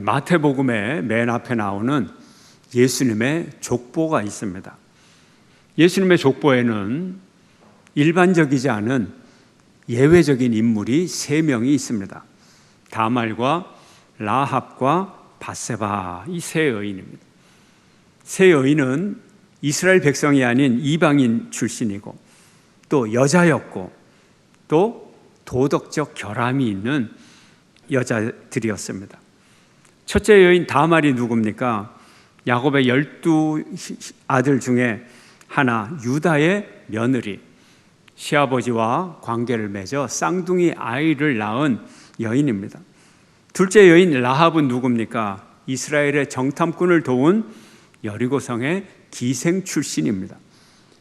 마태복음의 맨 앞에 나오는 예수님의 족보가 있습니다. 예수님의 족보에는 일반적이지 않은 예외적인 인물이 3명이 있습니다. 다말과 라합과 밧세바, 이 3여인입니다. 3여인은 이스라엘 백성이 아닌 이방인 출신이고 또 여자였고 또 도덕적 결함이 있는 여자들이었습니다. 첫째 여인 다말이 누굽니까? 야곱의 12아들 중에 하나 유다의 며느리, 시아버지와 관계를 맺어 쌍둥이 아이를 낳은 여인입니다. 둘째 여인 라합은 누굽니까? 이스라엘의 정탐꾼을 도운 여리고성의 기생 출신입니다.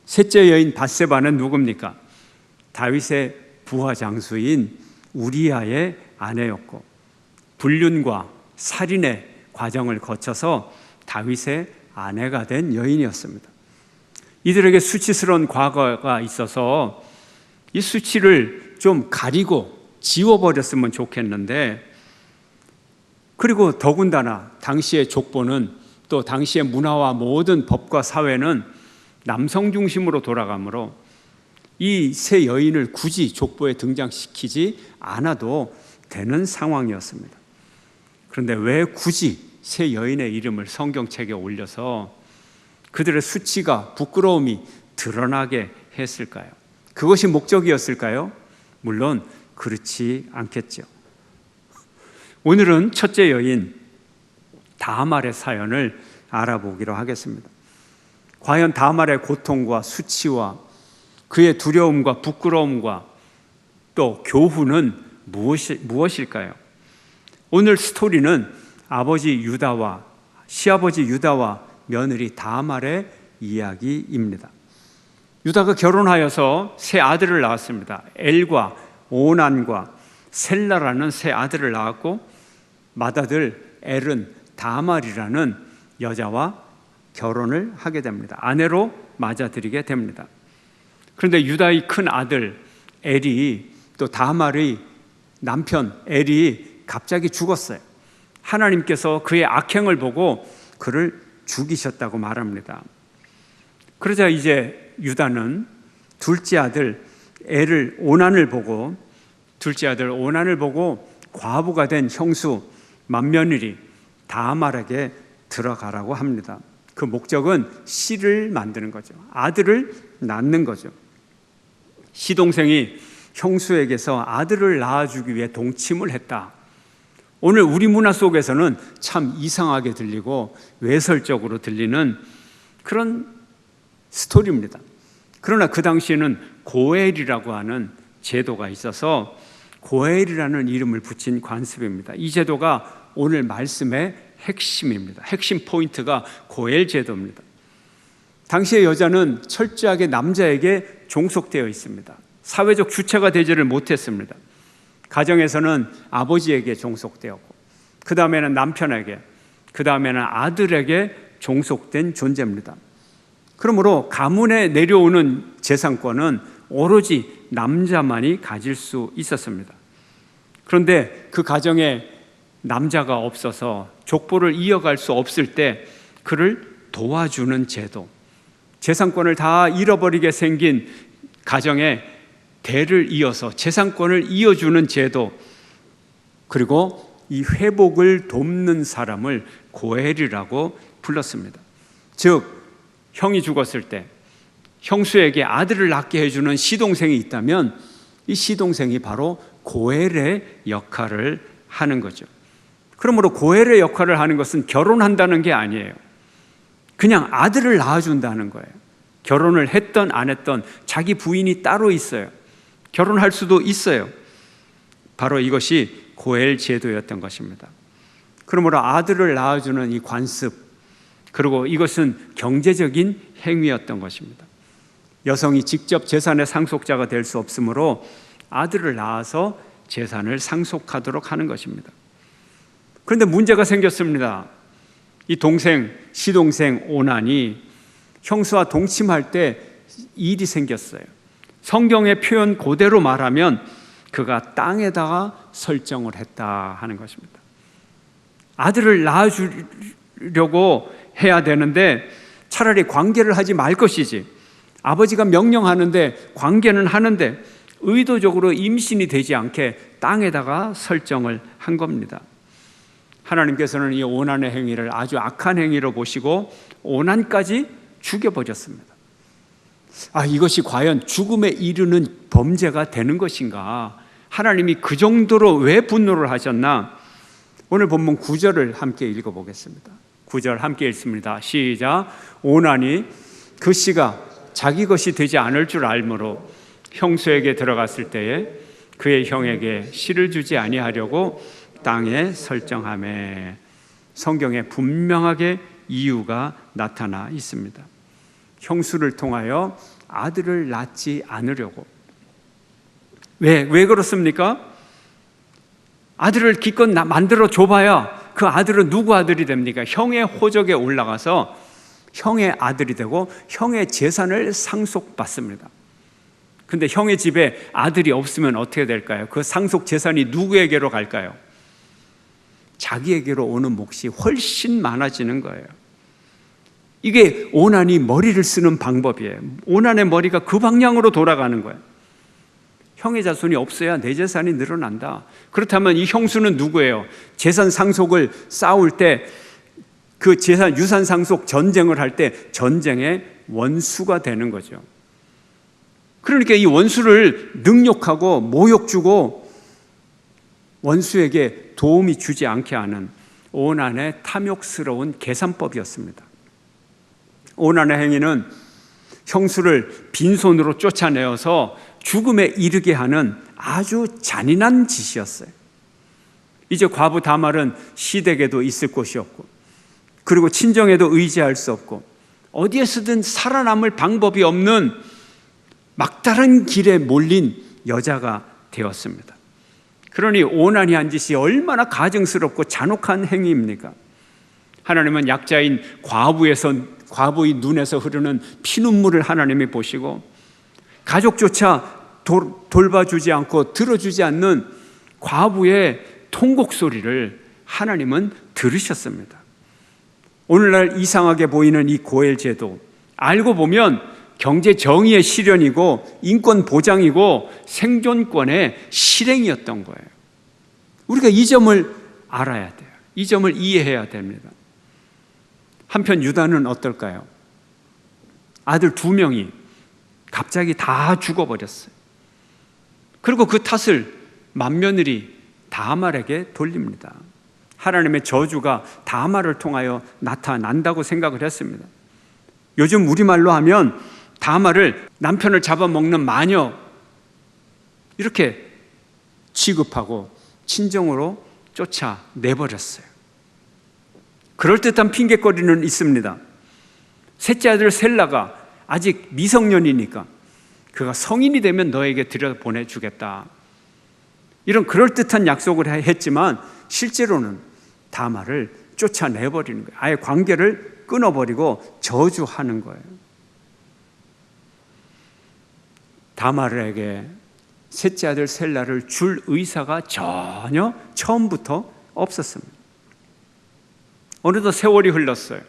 셋째 여인 밧세바는 누굽니까? 다윗의 부하 장수인 우리아의 아내였고 불륜과 살인의 과정을 거쳐서 다윗의 아내가 된 여인이었습니다. 이들에게 수치스러운 과거가 있어서 이 수치를 좀 가리고 지워버렸으면 좋겠는데, 그리고 더군다나 당시의 족보는 또 당시의 문화와 모든 법과 사회는 남성 중심으로 돌아가므로 이 3 여인을 굳이 족보에 등장시키지 않아도 되는 상황이었습니다. 그런데 왜 굳이 3 여인의 이름을 성경책에 올려서 그들의 수치가, 부끄러움이 드러나게 했을까요? 그것이 목적이었을까요? 물론 그렇지 않겠죠. 오늘은 첫째 여인 다말의 사연을 알아보기로 하겠습니다. 과연 다말의 고통과 수치와 그의 두려움과 부끄러움과 또 교훈은 무엇일까요? 오늘 스토리는 아버지 유다와 시아버지 유다와 며느리 다말의 이야기입니다. 유다가 결혼하여서 3 아들을 낳았습니다. 엘과 오난과 셀라라는 3 아들을 낳았고 맏아들 엘은 다말이라는 여자와 결혼을 하게 됩니다. 아내로 맞아들이게 됩니다. 그런데 유다의 큰 아들 엘이 또 다말의 남편 엘이 갑자기 죽었어요. 하나님께서 그의 악행을 보고 그를 죽이셨다고 말합니다. 그러자 이제 유다는 둘째 아들 오난을 보고 과부가 된 형수 맏며느리 다말에게 들어가라고 합니다. 그 목적은 씨를 만드는 거죠. 아들을 낳는 거죠. 시동생이 형수에게서 아들을 낳아주기 위해 동침을 했다. 오늘 우리 문화 속에서는 참 이상하게 들리고 외설적으로 들리는 그런 스토리입니다. 그러나 그 당시에는 고엘이라고 하는 제도가 있어서 고엘이라는 이름을 붙인 관습입니다. 이 제도가 오늘 말씀의 핵심입니다. 핵심 포인트가 고엘 제도입니다. 당시의 여자는 철저하게 남자에게 종속되어 있습니다. 사회적 주체가 되지를 못했습니다. 가정에서는 아버지에게 종속되었고, 그 다음에는 남편에게, 그 다음에는 아들에게 종속된 존재입니다. 그러므로 가문에 내려오는 재산권은 오로지 남자만이 가질 수 있었습니다. 그런데 그 가정에 남자가 없어서 족보를 이어갈 수 없을 때 그를 도와주는 제도, 재산권을 다 잃어버리게 생긴 가정에 대를 이어서 재산권을 이어주는 제도, 그리고 이 회복을 돕는 사람을 고엘이라고 불렀습니다. 즉 형이 죽었을 때 형수에게 아들을 낳게 해주는 시동생이 있다면 이 시동생이 바로 고엘의 역할을 하는 거죠. 그러므로 고엘의 역할을 하는 것은 결혼한다는 게 아니에요. 그냥 아들을 낳아준다는 거예요. 결혼을 했던 안 했던 자기 부인이 따로 있어요. 결혼할 수도 있어요. 바로 이것이 고엘 제도였던 것입니다. 그러므로 아들을 낳아주는 이 관습, 그리고 이것은 경제적인 행위였던 것입니다. 여성이 직접 재산의 상속자가 될 수 없으므로 아들을 낳아서 재산을 상속하도록 하는 것입니다. 그런데 문제가 생겼습니다. 이 시동생 오난이 형수와 동침할 때 일이 생겼어요. 성경의 표현 그대로 말하면 그가 땅에다가 설정을 했다 하는 것입니다. 아들을 낳아주려고 해야 되는데 차라리 관계를 하지 말 것이지. 아버지가 명령하는데 관계는 하는데 의도적으로 임신이 되지 않게 땅에다가 설정을 한 겁니다. 하나님께서는 이 오난의 행위를 아주 악한 행위로 보시고 오난까지 죽여버렸습니다. 이것이 과연 죽음에 이르는 범죄가 되는 것인가? 하나님이 그 정도로 왜 분노를 하셨나? 오늘 본문 9절을 함께 읽어보겠습니다. 9절 함께 읽습니다. 시작. 오난이 그 씨가 자기 것이 되지 않을 줄 알므로 형수에게 들어갔을 때에 그의 형에게 씨를 주지 아니하려고 땅에 설정하매. 성경에 분명하게 이유가 나타나 있습니다. 형수를 통하여 아들을 낳지 않으려고. 왜 그렇습니까? 아들을 기껏 만들어 줘봐야 그 아들은 누구 아들이 됩니까? 형의 호적에 올라가서 형의 아들이 되고 형의 재산을 상속받습니다. 근데 형의 집에 아들이 없으면 어떻게 될까요? 그 상속 재산이 누구에게로 갈까요? 자기에게로 오는 몫이 훨씬 많아지는 거예요. 이게 오난이 머리를 쓰는 방법이에요. 오난의 머리가 그 방향으로 돌아가는 거예요. 형의 자손이 없어야 내 재산이 늘어난다. 그렇다면 이 형수는 누구예요? 재산 상속을 싸울 때 그 재산 유산 상속 전쟁을 할 때 전쟁의 원수가 되는 거죠. 그러니까 이 원수를 능욕하고 모욕 주고 원수에게 도움이 주지 않게 하는 오난의 탐욕스러운 계산법이었습니다. 오난의 행위는 형수를 빈손으로 쫓아내어서 죽음에 이르게 하는 아주 잔인한 짓이었어요. 이제 과부 다말은 시댁에도 있을 곳이 없고, 그리고 친정에도 의지할 수 없고, 어디에서든 살아남을 방법이 없는 막다른 길에 몰린 여자가 되었습니다. 그러니 오난이 한 짓이 얼마나 가증스럽고 잔혹한 행위입니까? 하나님은 약자인 과부의 눈에서 흐르는 피눈물을 하나님이 보시고, 가족조차 돌봐주지 않고 들어주지 않는 과부의 통곡 소리를 하나님은 들으셨습니다. 오늘날 이상하게 보이는 이 고엘 제도, 알고 보면 경제 정의의 실현이고 인권 보장이고 생존권의 실행이었던 거예요. 우리가 이 점을 알아야 돼요. 이 점을 이해해야 됩니다. 한편 유다는 어떨까요? 아들 2명이 갑자기 다 죽어버렸어요. 그리고 그 탓을 맏며느리 다말에게 돌립니다. 하나님의 저주가 다말을 통하여 나타난다고 생각을 했습니다. 요즘 우리말로 하면 다말을 남편을 잡아먹는 마녀 이렇게 취급하고 친정으로 쫓아내버렸어요. 그럴듯한 핑계거리는 있습니다. 셋째 아들 셀라가 아직 미성년이니까 그가 성인이 되면 너에게 들여보내주겠다. 이런 그럴듯한 약속을 했지만 실제로는 다말을 쫓아내버리는 거예요. 아예 관계를 끊어버리고 저주하는 거예요. 다말에게 셋째 아들 셀라를 줄 의사가 전혀 처음부터 없었습니다. 어느덧 세월이 흘렀어요.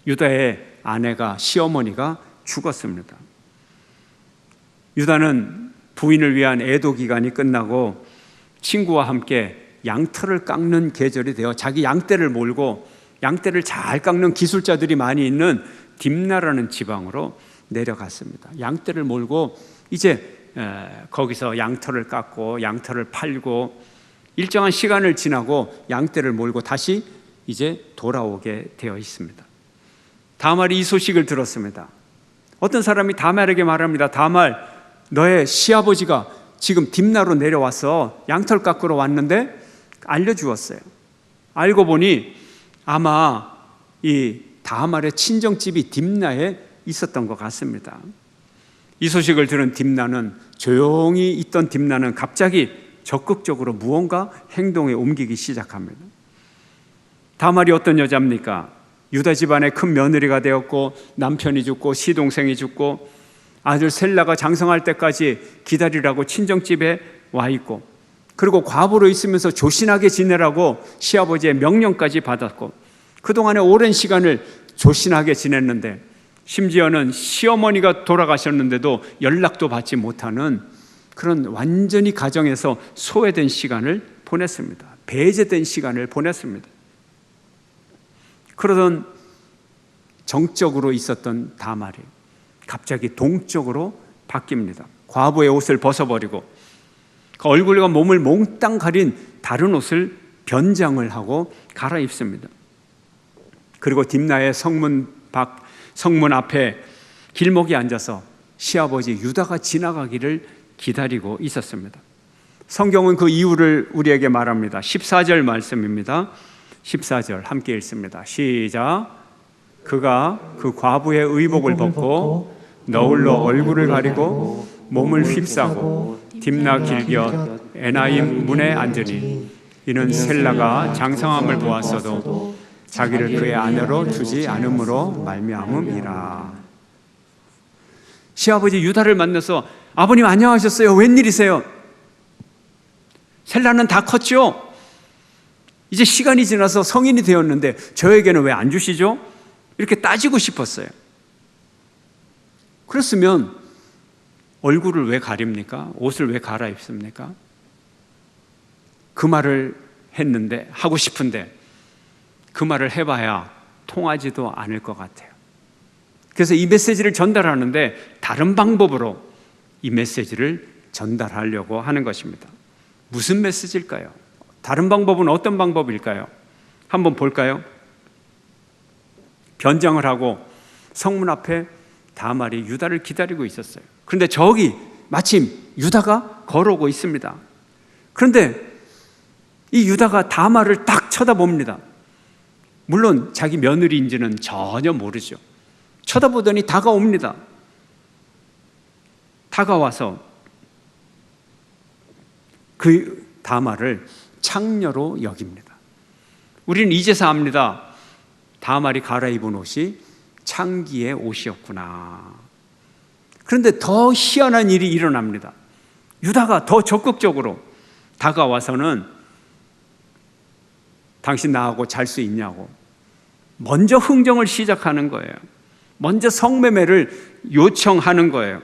유다의 아내가 시어머니가 죽었습니다. 유다는 부인을 위한 애도 기간이 끝나고 친구와 함께 양털을 깎는 계절이 되어 자기 양떼를 몰고 양떼를 잘 깎는 기술자들이 많이 있는 딥나라는 지방으로 내려갔습니다. 양떼를 몰고 이제 거기서 양털을 깎고 양털을 팔고 일정한 시간을 지나고 양떼를 몰고 다시 이제 돌아오게 되어 있습니다. 다말이 이 소식을 들었습니다. 어떤 사람이 다말에게 말합니다. 다말, 너의 시아버지가 지금 딥나로 내려와서 양털 깎으러 왔는데 알려주었어요. 알고 보니 아마 이 다말의 친정집이 딥나에 있었던 것 같습니다. 이 소식을 들은 딥나는, 조용히 있던 딥나는 갑자기 적극적으로 무언가 행동에 옮기기 시작합니다. 다말이 어떤 여자입니까? 유다 집안의 큰 며느리가 되었고 남편이 죽고 시동생이 죽고 아들 셀라가 장성할 때까지 기다리라고 친정집에 와 있고 그리고 과부로 있으면서 조신하게 지내라고 시아버지의 명령까지 받았고, 그동안에 오랜 시간을 조신하게 지냈는데, 심지어는 시어머니가 돌아가셨는데도 연락도 받지 못하는 그런 완전히 가정에서 소외된 시간을 보냈습니다. 배제된 시간을 보냈습니다. 그러던 정적으로 있었던 다말이 갑자기 동적으로 바뀝니다. 과부의 옷을 벗어버리고 그 얼굴과 몸을 몽땅 가린 다른 옷을 변장을 하고 갈아입습니다. 그리고 딥나의 성문 앞에 길목에 앉아서 시아버지 유다가 지나가기를 기다리고 있었습니다. 성경은 그 이유를 우리에게 말합니다. 14절 말씀입니다. 14절 함께 읽습니다. 시작. 그가 그 과부의 의복을 벗고 너울로 얼굴을 가리고 몸을 휩싸고 딥나 길곁 에나임 문에 앉으니 이는 셀라가 장성함을 보았어도 자기를 그의 아내로 두지 않음으로 말미암음이라. 시아버지 유다를 만나서 아버님 안녕하셨어요. 웬일이세요? 셀라는 다 컸죠? 이제 시간이 지나서 성인이 되었는데 저에게는 왜 안 주시죠? 이렇게 따지고 싶었어요. 그랬으면 얼굴을 왜 가립니까? 옷을 왜 갈아입습니까? 그 말을 했는데, 하고 싶은데 그 말을 해봐야 통하지도 않을 것 같아요. 그래서 이 메시지를 전달하는데 다른 방법으로 이 메시지를 전달하려고 하는 것입니다. 무슨 메시지일까요? 다른 방법은 어떤 방법일까요? 한번 볼까요? 변장을 하고 성문 앞에 다말이 유다를 기다리고 있었어요. 그런데 저기 마침 유다가 걸어오고 있습니다. 그런데 이 유다가 다말을 딱 쳐다봅니다. 물론 자기 며느리인지는 전혀 모르죠. 쳐다보더니 다가옵니다. 다가와서 그 다말을 창녀로 여깁니다. 우리는 이제서 압니다. 다말이 갈아입은 옷이 창기의 옷이었구나. 그런데 더 희한한 일이 일어납니다. 유다가 더 적극적으로 다가와서는 당신 나하고 잘 수 있냐고 먼저 흥정을 시작하는 거예요. 먼저 성매매를 요청하는 거예요.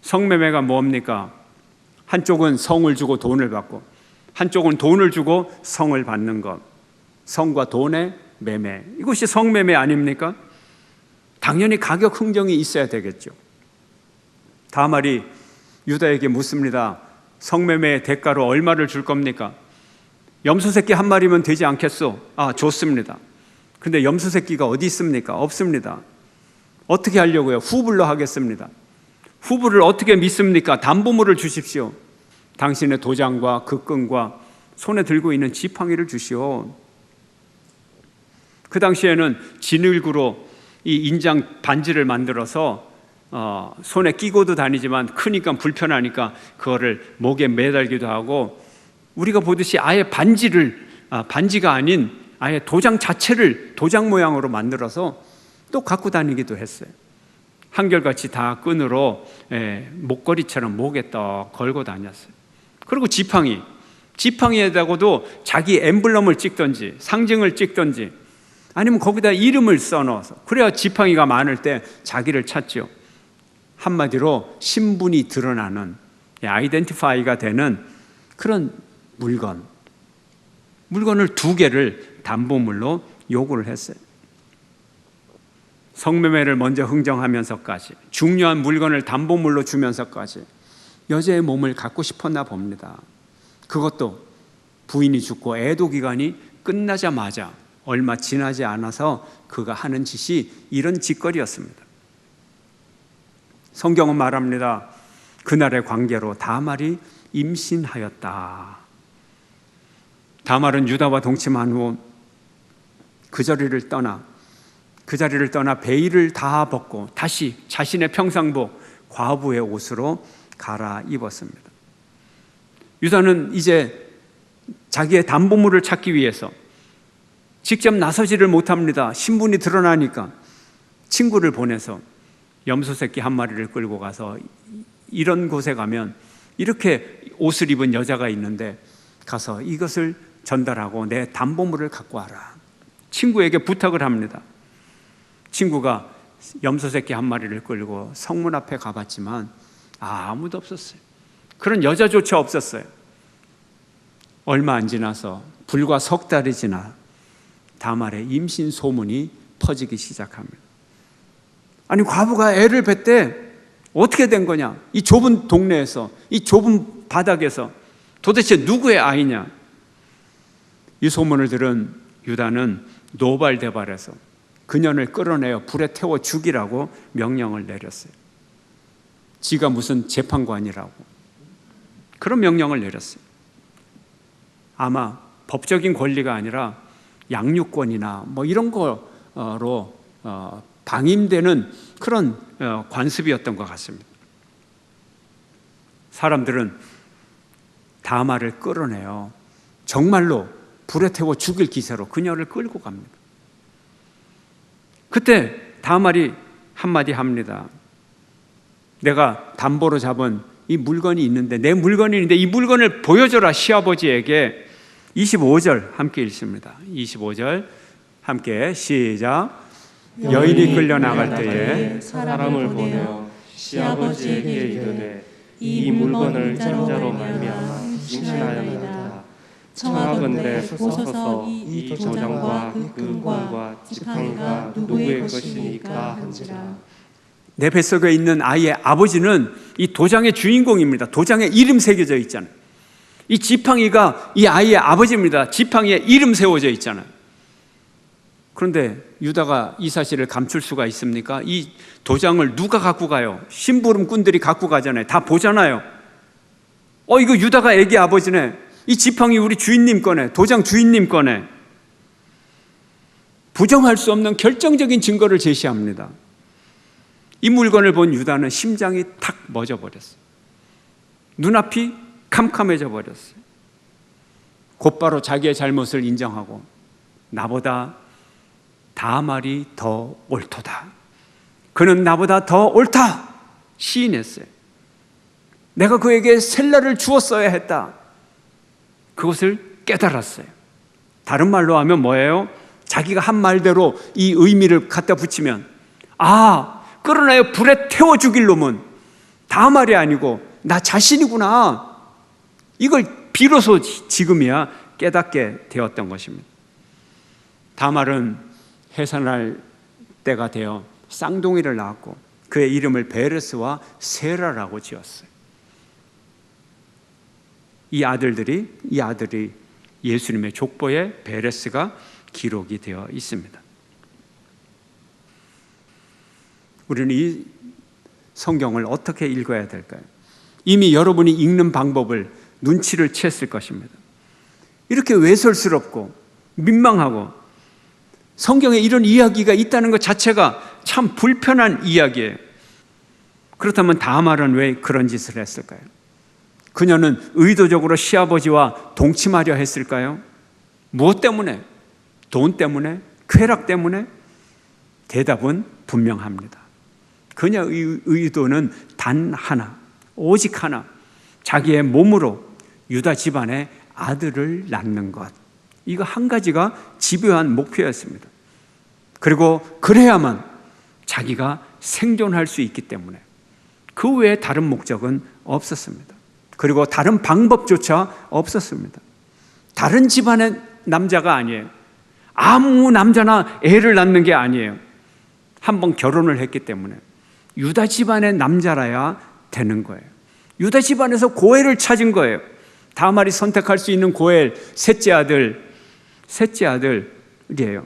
성매매가 뭡니까? 한쪽은 성을 주고 돈을 받고 한쪽은 돈을 주고 성을 받는 것, 성과 돈의 매매, 이것이 성매매 아닙니까? 당연히 가격 흥정이 있어야 되겠죠. 다말이 유다에게 묻습니다. 성매매의 대가로 얼마를 줄 겁니까? 염소 새끼 한 마리면 되지 않겠소? 아, 좋습니다. 근데 염소 새끼가 어디 있습니까? 없습니다. 어떻게 하려고요? 후불로 하겠습니다. 후불을 어떻게 믿습니까? 담보물을 주십시오. 당신의 도장과 급금과 손에 들고 있는 지팡이를 주시오. 그 당시에는 진흙으로 이 인장 반지를 만들어서 손에 끼고도 다니지만 크니까 불편하니까 그거를 목에 매달기도 하고, 우리가 보듯이 아예 반지가 아닌 아예 도장 자체를 도장 모양으로 만들어서 또 갖고 다니기도 했어요. 한결같이 다 끈으로 목걸이처럼 목에 떡 걸고 다녔어요. 그리고 지팡이에다가도 자기 엠블럼을 찍든지 상징을 찍든지 아니면 거기다 이름을 써넣어서, 그래야 지팡이가 많을 때 자기를 찾죠. 한마디로 신분이 드러나는, 아이덴티파이가 되는 그런 물건을 2개를 담보물로 요구를 했어요. 성매매를 먼저 흥정하면서까지, 중요한 물건을 담보물로 주면서까지 여자의 몸을 갖고 싶었나 봅니다. 그것도 부인이 죽고 애도 기간이 끝나자마자 얼마 지나지 않아서 그가 하는 짓이 이런 짓거리였습니다. 성경은 말합니다. 그날의 관계로 다말이 임신하였다. 다말은 유다와 동침한 후 그 자리를 떠나 베일을 다 벗고 다시 자신의 평상복 과부의 옷으로 갈아입었습니다. 유다는 이제 자기의 담보물을 찾기 위해서 직접 나서지를 못합니다. 신분이 드러나니까 친구를 보내서 염소 새끼 한 마리를 끌고 가서 이런 곳에 가면 이렇게 옷을 입은 여자가 있는데 가서 이것을 전달하고 내 담보물을 갖고 와라. 친구에게 부탁을 합니다. 친구가 염소 새끼 한 마리를 끌고 성문 앞에 가봤지만 아무도 없었어요. 그런 여자조차 없었어요. 얼마 안 지나서 불과 석 달이 지나 다말의 임신 소문이 퍼지기 시작합니다. 아니, 과부가 애를 뱄대. 어떻게 된 거냐? 이 좁은 동네에서, 이 좁은 바닥에서 도대체 누구의 아이냐? 이 소문을 들은 유다는 노발대발해서 그년을 끌어내어 불에 태워 죽이라고 명령을 내렸어요. 지가 무슨 재판관이라고 그런 명령을 내렸어요. 아마 법적인 권리가 아니라 양육권이나 뭐 이런 거로 방임되는 그런 관습이었던 것 같습니다. 사람들은 다말을 끌어내요. 정말로 불에 태워 죽일 기세로 그녀를 끌고 갑니다. 그때 다말이 한마디 합니다. 내가 담보로 잡은 이 물건이 있는데, 내 물건이 있는데 이 물건을 보여줘라, 시아버지에게. 25절 함께 읽습니다. 25절 함께 시작. 여인이 끌려나갈 때에 사람을 보내어 시아버지에게 이르되 이 물건을 전자로 말미암아 임신하였나이다. 청하건대 오소서 이 도장과 그 끈과 지팡이가 누구의 것이니까 한지라. 내 뱃속에 있는 아이의 아버지는 이 도장의 주인공입니다. 도장에 이름 새겨져 있잖아요. 이 지팡이가 이 아이의 아버지입니다. 지팡이에 이름 세워져 있잖아요. 그런데 유다가 이 사실을 감출 수가 있습니까? 이 도장을 누가 갖고 가요? 심부름꾼들이 갖고 가잖아요. 다 보잖아요. 이거 유다가 애기 아버지네. 이 지팡이 우리 주인님 거네. 도장 주인님 거네. 부정할 수 없는 결정적인 증거를 제시합니다. 이 물건을 본 유다는 심장이 탁 멎어버렸어요. 눈앞이 캄캄해져 버렸어요. 곧바로 자기의 잘못을 인정하고 나보다 다말이 더 옳도다. 그는 나보다 더 옳다. 시인했어요. 내가 그에게 셀라를 주었어야 했다. 그것을 깨달았어요. 다른 말로 하면 뭐예요? 자기가 한 말대로 이 의미를 갖다 붙이면, 끌어내어 불에 태워 죽일 놈은 다말이 아니고 나 자신이구나. 이걸 비로소 지금이야 깨닫게 되었던 것입니다. 다말은 해산할 때가 되어 쌍둥이를 낳았고 그의 이름을 베레스와 세라라고 지었어요. 이 아들이 예수님의 족보에 베레스가 기록이 되어 있습니다. 우리는 이 성경을 어떻게 읽어야 될까요? 이미 여러분이 읽는 방법을 눈치를 챘을 것입니다. 이렇게 외설스럽고 민망하고 성경에 이런 이야기가 있다는 것 자체가 참 불편한 이야기예요. 그렇다면 다말은 왜 그런 짓을 했을까요? 그녀는 의도적으로 시아버지와 동침하려 했을까요? 무엇 때문에? 돈 때문에? 쾌락 때문에? 대답은 분명합니다. 그녀의 의도는 단 하나, 오직 하나, 자기의 몸으로 유다 집안의 아들을 낳는 것. 이거 한 가지가 집요한 목표였습니다. 그리고 그래야만 자기가 생존할 수 있기 때문에 그 외에 다른 목적은 없었습니다. 그리고 다른 방법조차 없었습니다. 다른 집안의 남자가 아니에요. 아무 남자나 애를 낳는 게 아니에요. 한번 결혼을 했기 때문에 유다 집안의 남자라야 되는 거예요. 유다 집안에서 고엘을 찾은 거예요. 다말이 선택할 수 있는 고엘, 셋째 아들이에요.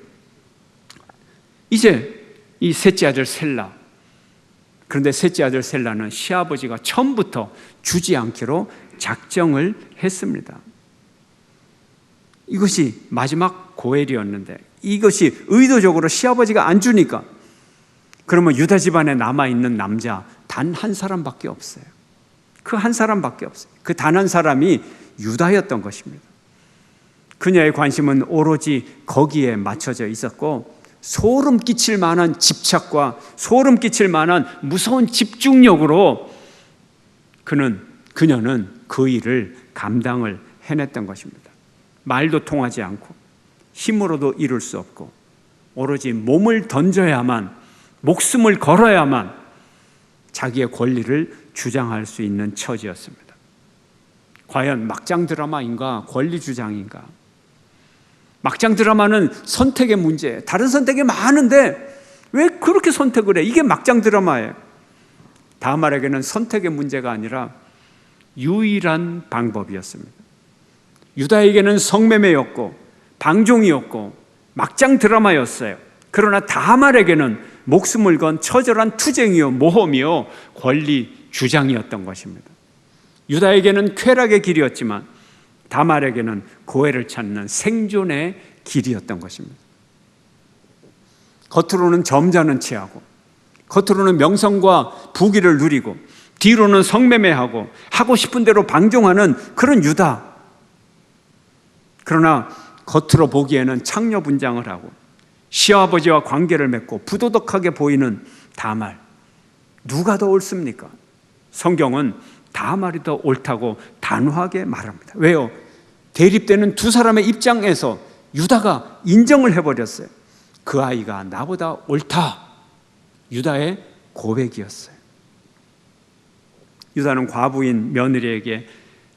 이제 이 셋째 아들 셀라. 그런데 셋째 아들 셀라는 시아버지가 처음부터 주지 않기로 작정을 했습니다. 이것이 마지막 고엘이었는데 이것이 의도적으로 시아버지가 안 주니까 그러면 유다 집안에 남아있는 남자 단 한 사람밖에 없어요. 그 한 사람밖에 없어요. 그 단 한 사람이 유다였던 것입니다. 그녀의 관심은 오로지 거기에 맞춰져 있었고 소름 끼칠 만한 집착과 소름 끼칠 만한 무서운 집중력으로 그는 그녀는 그 일을 감당을 해냈던 것입니다. 말도 통하지 않고 힘으로도 이룰 수 없고 오로지 몸을 던져야만, 목숨을 걸어야만 자기의 권리를 주장할 수 있는 처지였습니다. 과연 막장 드라마인가 권리 주장인가? 막장 드라마는 선택의 문제, 다른 선택이 많은데 왜 그렇게 선택을 해? 이게 막장 드라마예요. 다말에게는 선택의 문제가 아니라 유일한 방법이었습니다. 유다에게는 성매매였고 방종이었고 막장 드라마였어요. 그러나 다말에게는 목숨을 건 처절한 투쟁이요, 모험이요, 권리 주장이었던 것입니다. 유다에게는 쾌락의 길이었지만 다말에게는 고해를 찾는 생존의 길이었던 것입니다. 겉으로는 점잖은 체하고 겉으로는 명성과 부귀를 누리고 뒤로는 성매매하고 하고 싶은 대로 방종하는 그런 유다. 그러나 겉으로 보기에는 창녀분장을 하고 시아버지와 관계를 맺고 부도덕하게 보이는 다말. 누가 더 옳습니까? 성경은 다말이 더 옳다고 단호하게 말합니다. 왜요? 대립되는 두 사람의 입장에서 유다가 인정을 해버렸어요. 그 아이가 나보다 옳다. 유다의 고백이었어요. 유다는 과부인 며느리에게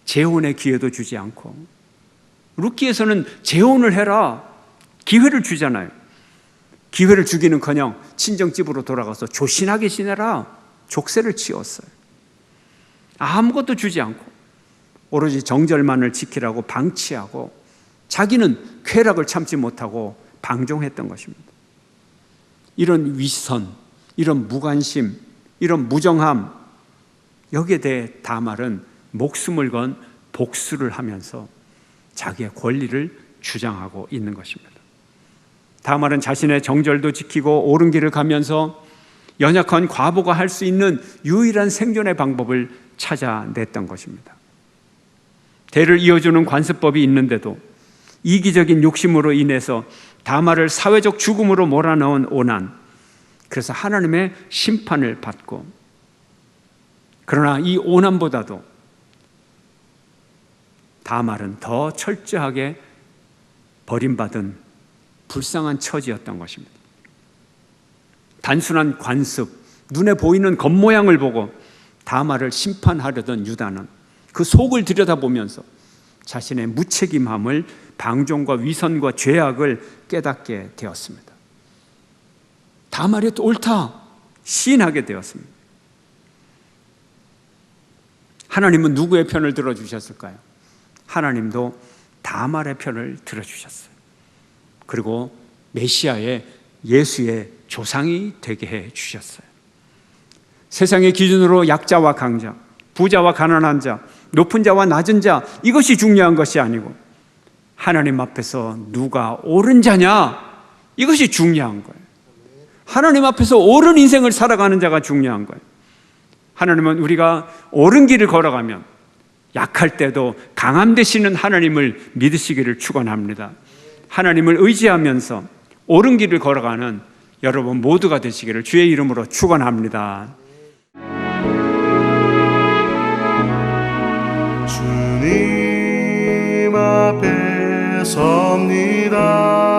재혼의 기회도 주지 않고, 룻기에서는 재혼을 해라 기회를 주잖아요. 기회를 주기는커녕 친정집으로 돌아가서 조신하게 지내라 족쇄를 치웠어요. 아무것도 주지 않고 오로지 정절만을 지키라고 방치하고 자기는 쾌락을 참지 못하고 방종했던 것입니다. 이런 위선, 이런 무관심, 이런 무정함, 여기에 대해 다말은 목숨을 건 복수를 하면서 자기의 권리를 주장하고 있는 것입니다. 다말은 자신의 정절도 지키고 옳은 길을 가면서 연약한 과부가 할 수 있는 유일한 생존의 방법을 찾아냈던 것입니다. 대를 이어주는 관습법이 있는데도 이기적인 욕심으로 인해서 다말을 사회적 죽음으로 몰아넣은 오난, 그래서 하나님의 심판을 받고, 그러나 이 오난보다도 다말은 더 철저하게 버림받은 불쌍한 처지였던 것입니다. 단순한 관습, 눈에 보이는 겉모양을 보고 다말을 심판하려던 유다는 그 속을 들여다보면서 자신의 무책임함을, 방종과 위선과 죄악을 깨닫게 되었습니다. 다말이 옳다 시인하게 되었습니다. 하나님은 누구의 편을 들어주셨을까요? 하나님도 다말의 편을 들어주셨어요. 그리고 메시아의, 예수의 조상이 되게 해 주셨어요. 세상의 기준으로 약자와 강자, 부자와 가난한 자, 높은 자와 낮은 자, 이것이 중요한 것이 아니고 하나님 앞에서 누가 옳은 자냐, 이것이 중요한 거예요. 하나님 앞에서 옳은 인생을 살아가는 자가 중요한 거예요. 하나님은 우리가 옳은 길을 걸어가면 약할 때도 강함 되시는 하나님을 믿으시기를 축원합니다. 하나님을 의지하면서 옳은 길을 걸어가는 여러분 모두가 되시기를 주의 이름으로 축원합니다. 주님 앞에 섭니다.